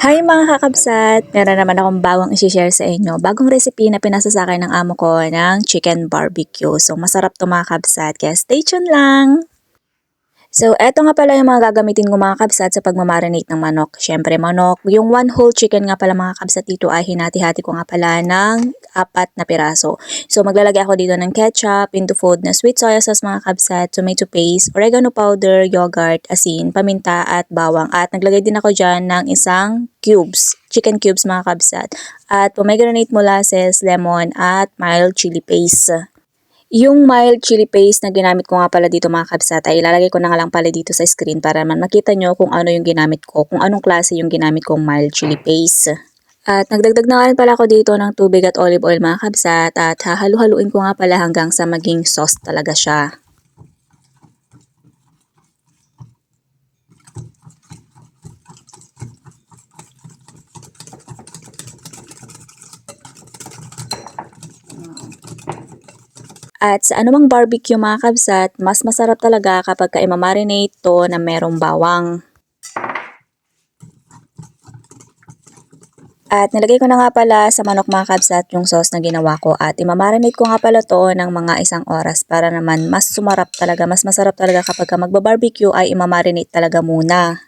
Hi mga kakabsat! Meron naman akong bawang isi-share sa inyo. Bagong recipe na pinasa sa akin ng amo ko ng chicken barbecue. So masarap to mga kabsat, kaya stay tuned lang! So, eto nga pala yung mga gagamitin ko mga kabsat sa pagmamarinate ng manok. Syempre manok, yung one whole chicken nga pala mga kabsat dito ay hinati-hati ko nga pala ng 4 na piraso. So, maglalagay ako dito ng ketchup, into food na sweet soy sauce mga kabsat, tomato paste, oregano powder, yogurt, asin, paminta at bawang. At naglagay din ako dyan ng isang chicken cubes mga kabsat. At pomegranate molasses, lemon at mild chili paste. Yung mild chili paste na ginamit ko nga pala dito mga kabsat ay ilalagay ko na nga lang pala dito sa screen para naman makita nyo kung ano yung ginamit ko, kung anong klase yung ginamit kong mild chili paste. At nagdagdag na nga rin pala ako dito ng tubig at olive oil mga kabsat at hahalu-haluin ko nga pala hanggang sa maging sauce talaga siya. At sa anumang barbecue mga kabsat, mas masarap talaga kapag i-marinate to na merong bawang. At nilagay ko na nga pala sa manok mga kabsat yung sauce na ginawa ko at i-marinate ko nga pala to ng mga 1 oras para naman mas sumarap talaga, mas masarap talaga kapag magba-barbecue ay i-marinate talaga muna.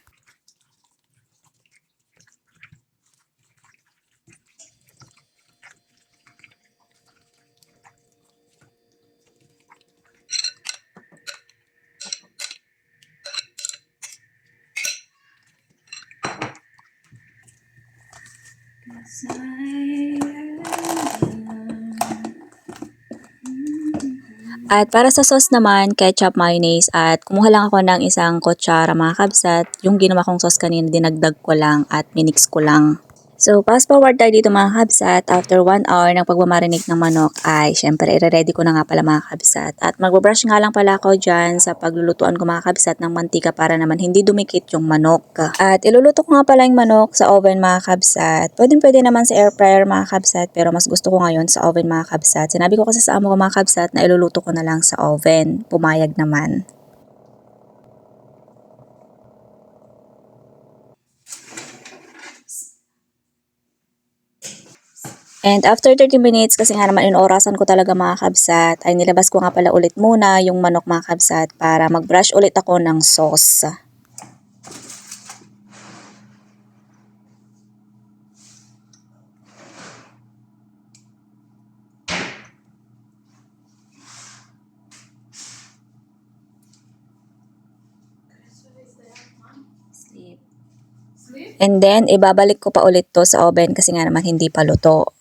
At para sa sauce naman, ketchup, mayonnaise at kumuha lang ako ng 1 kutsara mga kabsat. Yung ginawa kong sauce kanina, dinagdag ko lang at minix ko lang. So, fast forward tayo dito mga kabsat. After 1 hour ng pagmamarinate ng manok ay syempre i-ready ko na nga pala mga kabsat. At magbabrush nga lang pala ako dyan sa paglulutuan ko mga kabsat ng mantika para naman hindi dumikit yung manok. At iluluto ko nga pala yung manok sa oven mga kabsat. Pwede naman sa air fryer mga kabsat pero mas gusto ko ngayon sa oven mga kabsat. Sinabi ko kasi sa amo ko mga kabsat na iluluto ko na lang sa oven. Pumayag naman. And after 30 minutes, kasi nga naman inorasan ko talaga mga kabsat, ay nilabas ko nga pala ulit muna yung manok mga kabsat para mag-brush ulit ako ng sauce. And then, ibabalik ko pa ulit to sa oven kasi nga naman hindi pa luto.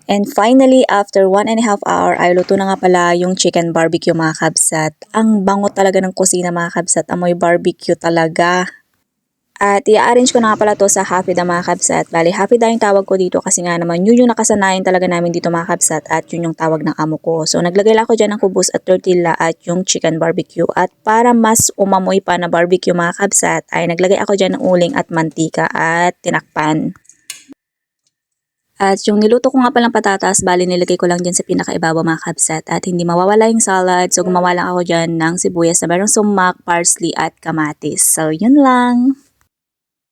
And finally, after 1.5 hour ay luto na nga pala yung chicken barbecue mga kabsat. Ang bango talaga ng kusina mga kabsat, amoy barbecue talaga. At i-arrange ko na nga pala to sa hafida mga kabsat. Bali, hafida yung tawag ko dito kasi nga naman yun yung nakasanayan talaga namin dito mga kabsat at yun yung tawag ng amo ko. So naglagay lang ako dyan ng kubos at tortilla at yung chicken barbecue. At para mas umamoy pa na barbecue mga kabsat ay naglagay ako dyan ng uling at mantika at tinakpan. At yung niluto ko nga palang patatas, bali nilagay ko lang dyan sa pinakaibabaw mga kabsat at hindi mawawala yung salad. So gumawa lang ako dyan ng sibuyas na merong sumak, parsley at kamatis. So yun lang.